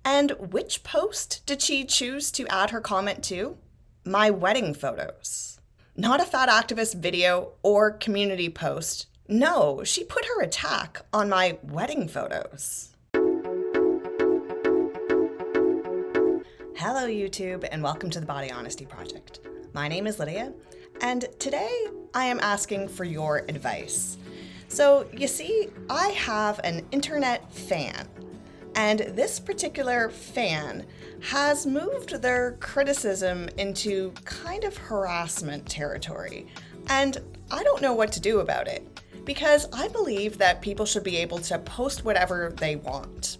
And which post did she choose to add her comment to? My wedding photos. Not a fat activist video or community post. No, she put her attack on my wedding photos. Hello YouTube and welcome to the Body Honesty Project. My name is Lydia and today I am asking for your advice. So you see, I have an internet fan, and this particular fan has moved their criticism into kind of harassment territory, and I don't know what to do about it, because I believe that people should be able to post whatever they want.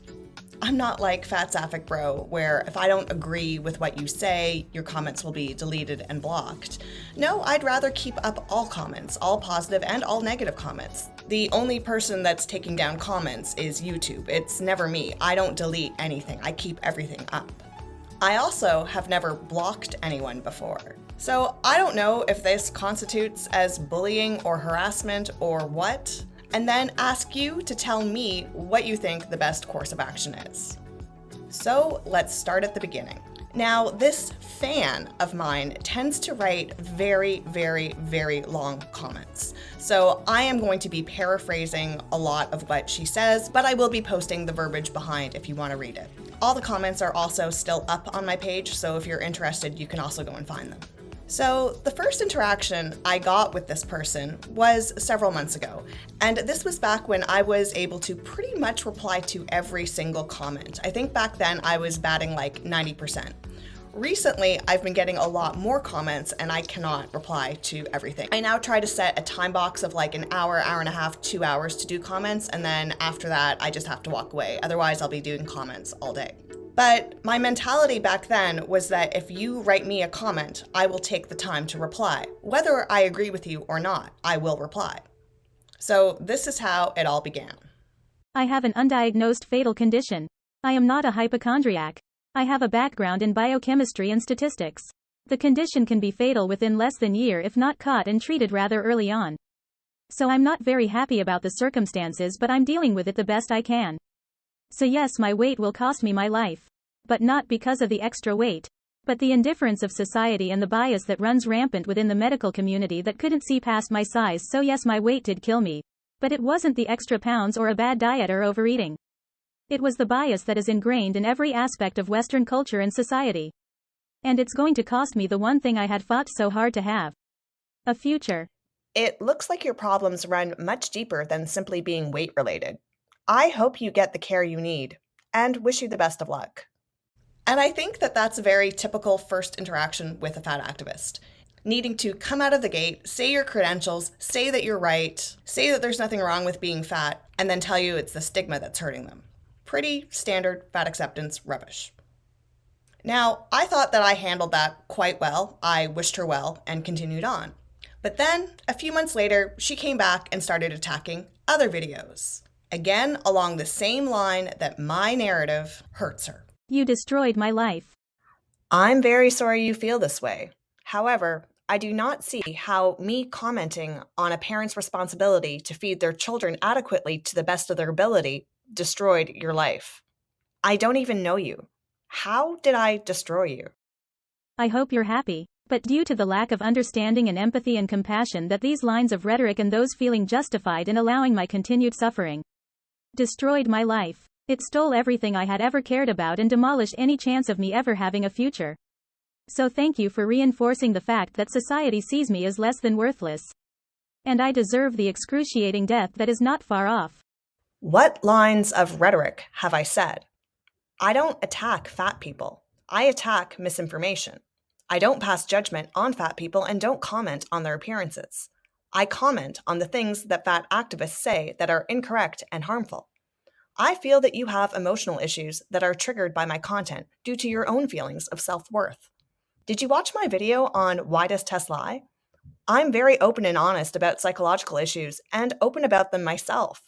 I'm not like Fat Sapphic Bro, where if I don't agree with what you say, your comments will be deleted and blocked. No, I'd rather keep up all comments, all positive and all negative comments. The only person that's taking down comments is YouTube. It's never me. I don't delete anything. I keep everything up. I also have never blocked anyone before. So I don't know if this constitutes as bullying or harassment or what, and then ask you to tell me what you think the best course of action is. So let's start at the beginning. Now, this fan of mine tends to write very, very, very long comments. So I am going to be paraphrasing a lot of what she says, but I will be posting the verbiage behind if you want to read it. All the comments are also still up on my page, so if you're interested, you can also go and find them. So the first interaction I got with this person was several months ago, and this was back when I was able to pretty much reply to every single comment. I think back then I was batting like 90%. Recently, I've been getting a lot more comments and I cannot reply to everything. I now try to set a time box of like an hour, hour and a half, 2 hours to do comments, and then after that, I just have to walk away. Otherwise, I'll be doing comments all day. But my mentality back then was that if you write me a comment, I will take the time to reply. Whether I agree with you or not, I will reply. So this is how it all began. I have an undiagnosed fatal condition. I am not a hypochondriac. I have a background in biochemistry and statistics. The condition can be fatal within less than a year if not caught and treated rather early on. So I'm not very happy about the circumstances, but I'm dealing with it the best I can. So yes, my weight will cost me my life. But not because of the extra weight, but the indifference of society and the bias that runs rampant within the medical community that couldn't see past my size. So yes, my weight did kill me. But it wasn't the extra pounds or a bad diet or overeating. It was the bias that is ingrained in every aspect of Western culture and society. And it's going to cost me the one thing I had fought so hard to have. A future. It looks like your problems run much deeper than simply being weight related. I hope you get the care you need, and wish you the best of luck. And I think that that's a very typical first interaction with a fat activist. Needing to come out of the gate, say your credentials, say that you're right, say that there's nothing wrong with being fat, and then tell you it's the stigma that's hurting them. Pretty standard fat acceptance rubbish. Now, I thought that I handled that quite well. I wished her well and continued on. But then, a few months later, she came back and started attacking other videos. Again, along the same line that my narrative hurts her. You destroyed my life. I'm very sorry you feel this way. However, I do not see how me commenting on a parent's responsibility to feed their children adequately to the best of their ability destroyed your life. I don't even know you. How did I destroy you? I hope you're happy. But due to the lack of understanding and empathy and compassion that these lines of rhetoric and those feeling justified in allowing my continued suffering destroyed my life. It stole everything I had ever cared about and demolished any chance of me ever having a future. So thank you for reinforcing the fact that society sees me as less than worthless. And I deserve the excruciating death that is not far off. What lines of rhetoric have I said? I don't attack fat people. I attack misinformation. I don't pass judgment on fat people and don't comment on their appearances. I comment on the things that fat activists say that are incorrect and harmful. I feel that you have emotional issues that are triggered by my content due to your own feelings of self-worth. Did you watch my video on why does Tess lie? I'm very open and honest about psychological issues and open about them myself.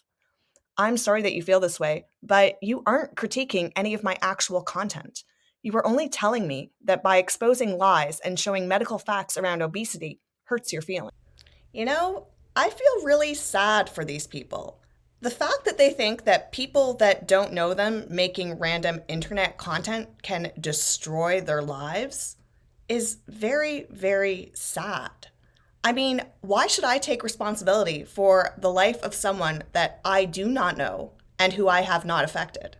I'm sorry that you feel this way, but you aren't critiquing any of my actual content. You are only telling me that by exposing lies and showing medical facts around obesity hurts your feelings. You know, I feel really sad for these people. The fact that they think that people that don't know them making random internet content can destroy their lives is very, very sad. I mean, why should I take responsibility for the life of someone that I do not know and who I have not affected?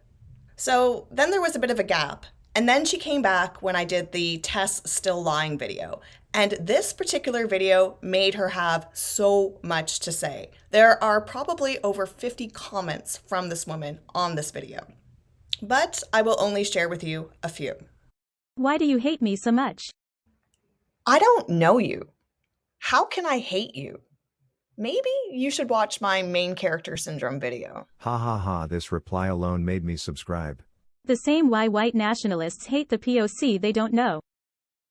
So then there was a bit of a gap. And then she came back when I did the Tess Still Lying video. And this particular video made her have so much to say. There are probably over 50 comments from this woman on this video. But I will only share with you a few. Why do you hate me so much? I don't know you. How can I hate you? Maybe you should watch my main character syndrome video. Ha ha ha, this reply alone made me subscribe. The same why white nationalists hate the POC they don't know.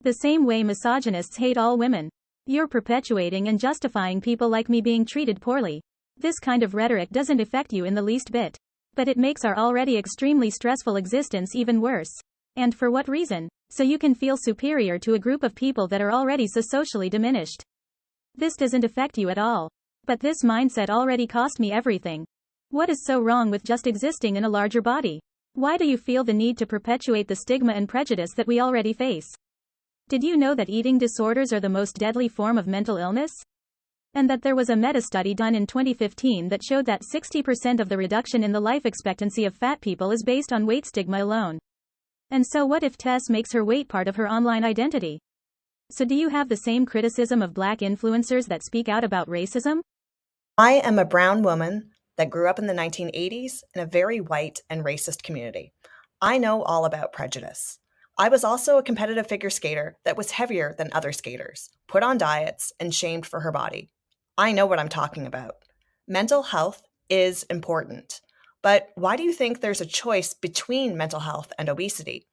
The same way misogynists hate all women. You're perpetuating and justifying people like me being treated poorly. This kind of rhetoric doesn't affect you in the least bit. But it makes our already extremely stressful existence even worse. And for what reason? So you can feel superior to a group of people that are already so socially diminished. This doesn't affect you at all. But this mindset already cost me everything. What is so wrong with just existing in a larger body? Why do you feel the need to perpetuate the stigma and prejudice that we already face? Did you know that eating disorders are the most deadly form of mental illness? And that there was a meta-study done in 2015 that showed that 60% of the reduction in the life expectancy of fat people is based on weight stigma alone. And so what if Tess makes her weight part of her online identity? So do you have the same criticism of black influencers that speak out about racism? I am a brown woman that grew up in the 1980s in a very white and racist community. I know all about prejudice. I was also a competitive figure skater that was heavier than other skaters, put on diets, and shamed for her body. I know what I'm talking about. Mental health is important. But why do you think there's a choice between mental health and obesity?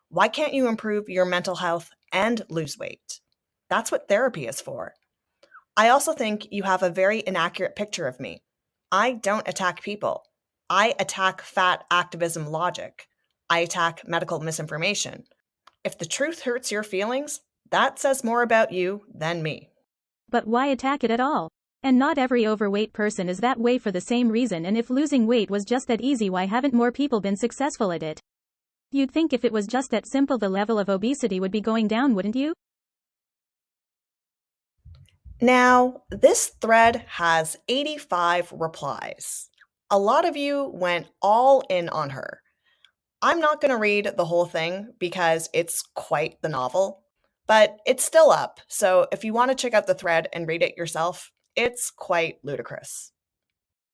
Why can't you improve your mental health and lose weight? That's what therapy is for. I also think you have a very inaccurate picture of me. I don't attack people. I attack fat activism logic. I attack medical misinformation. If the truth hurts your feelings, that says more about you than me. But why attack it at all? And not every overweight person is that way for the same reason, and if losing weight was just that easy, why haven't more people been successful at it? You'd think if it was just that simple the level of obesity would be going down, wouldn't you? Now, this thread has 85 replies. A lot of you went all in on her. I'm not going to read the whole thing because it's quite the novel, but it's still up, so if you want to check out the thread and read it yourself, it's quite ludicrous.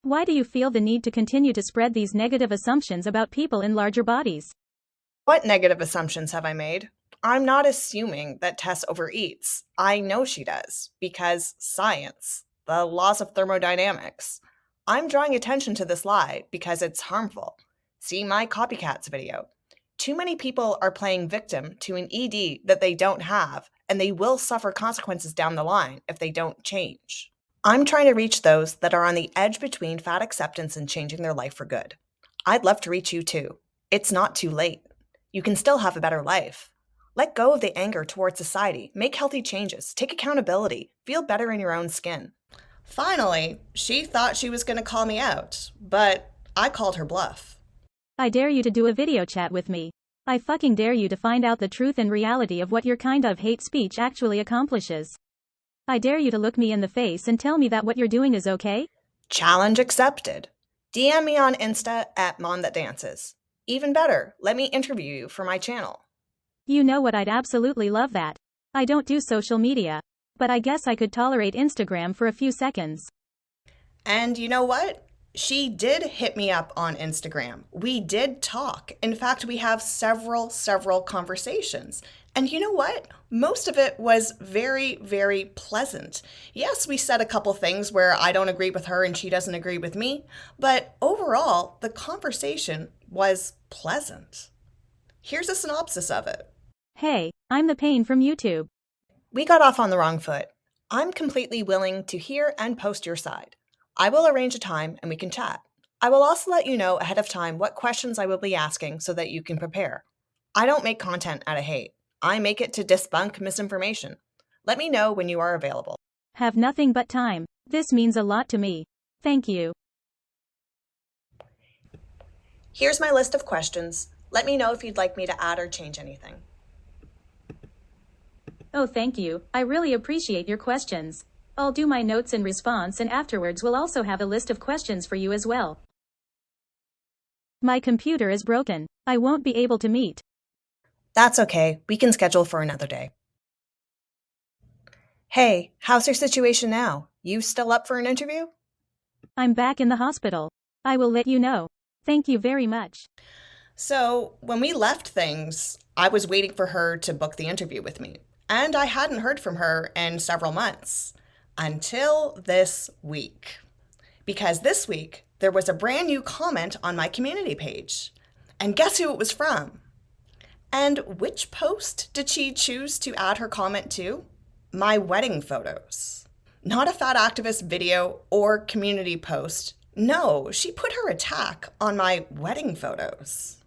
Why do you feel the need to continue to spread these negative assumptions about people in larger bodies? What negative assumptions have I made? I'm not assuming that Tess overeats. I know she does, because science, the laws of thermodynamics. I'm drawing attention to this lie because it's harmful. See my copycats video. Too many people are playing victim to an ED that they don't have, and they will suffer consequences down the line if they don't change. I'm trying to reach those that are on the edge between fat acceptance and changing their life for good. I'd love to reach you too. It's not too late. You can still have a better life. Let go of the anger towards society, make healthy changes, take accountability, feel better in your own skin. Finally, she thought she was going to call me out, but I called her bluff. I dare you to do a video chat with me. I fucking dare you to find out the truth and reality of what your kind of hate speech actually accomplishes. I dare you to look me in the face and tell me that what you're doing is okay? Challenge accepted. DM me on Insta at Mom That Dances. Even better, let me interview you for my channel. You know what, I'd absolutely love that. I don't do social media, but I guess I could tolerate Instagram for a few seconds. And you know what? She did hit me up on Instagram. We did talk. In fact, we have several conversations. And you know what? Most of it was very, very pleasant. Yes, we said a couple things where I don't agree with her and she doesn't agree with me, but overall, the conversation was pleasant. Here's a synopsis of it. Hey, I'm the Pain from YouTube. We got off on the wrong foot. I'm completely willing to hear and post your side. I will arrange a time and we can chat. I will also let you know ahead of time what questions I will be asking so that you can prepare. I don't make content out of hate. I make it to debunk misinformation. Let me know when you are available. Have nothing but time. This means a lot to me. Thank you. Here's my list of questions. Let me know if you'd like me to add or change anything. Oh, thank you. I really appreciate your questions. I'll do my notes in response, and afterwards we'll also have a list of questions for you as well. My computer is broken. I won't be able to meet. That's okay. We can schedule for another day. Hey, how's your situation now? You still up for an interview? I'm back in the hospital. I will let you know. Thank you very much. So, when we left things, I was waiting for her to book the interview with me, and I hadn't heard from her in several months until this week. Because this week, there was a brand new comment on my community page. And guess who it was from? And which post did she choose to add her comment to? My wedding photos. Not a fat activist video or community post. No, she put her attack on my wedding photos.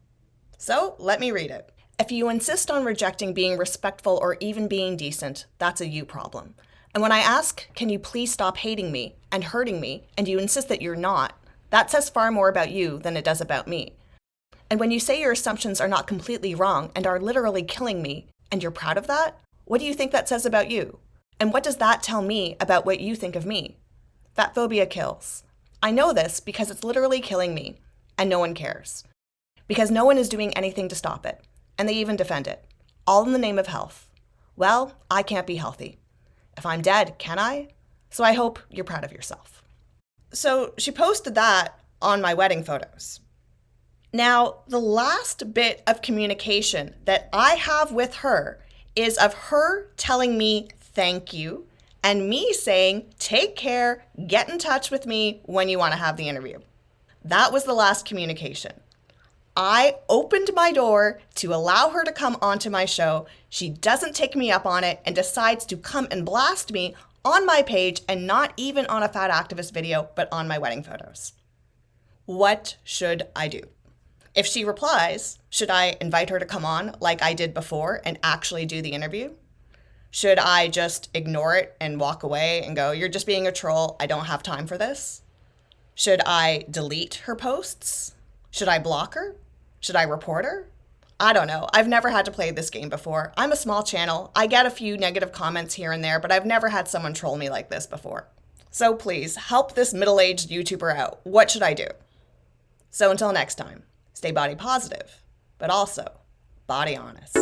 So let me read it. If you insist on rejecting being respectful or even being decent, that's a you problem. And when I ask, can you please stop hating me and hurting me, and you insist that you're not, that says far more about you than it does about me. And when you say your assumptions are not completely wrong and are literally killing me, and you're proud of that, what do you think that says about you? And what does that tell me about what you think of me? Fat phobia kills. I know this because it's literally killing me, and no one cares. Because no one is doing anything to stop it, and they even defend it, all in the name of health. Well, I can't be healthy. If I'm dead, can I? So I hope you're proud of yourself. So she posted that on my wedding photos. Now, the last bit of communication that I have with her is of her telling me thank you and me saying, take care, get in touch with me when you want to have the interview. That was the last communication. I opened my door to allow her to come onto my show. She doesn't take me up on it and decides to come and blast me on my page, and not even on a fat activist video, but on my wedding photos. What should I do? If she replies, should I invite her to come on like I did before and actually do the interview? Should I just ignore it and walk away and go, you're just being a troll, I don't have time for this? Should I delete her posts? Should I block her? Should I report her? I don't know. I've never had to play this game before. I'm a small channel. I get a few negative comments here and there, but I've never had someone troll me like this before. So please, help this middle-aged YouTuber out. What should I do? So until next time, stay body positive, but also body honest.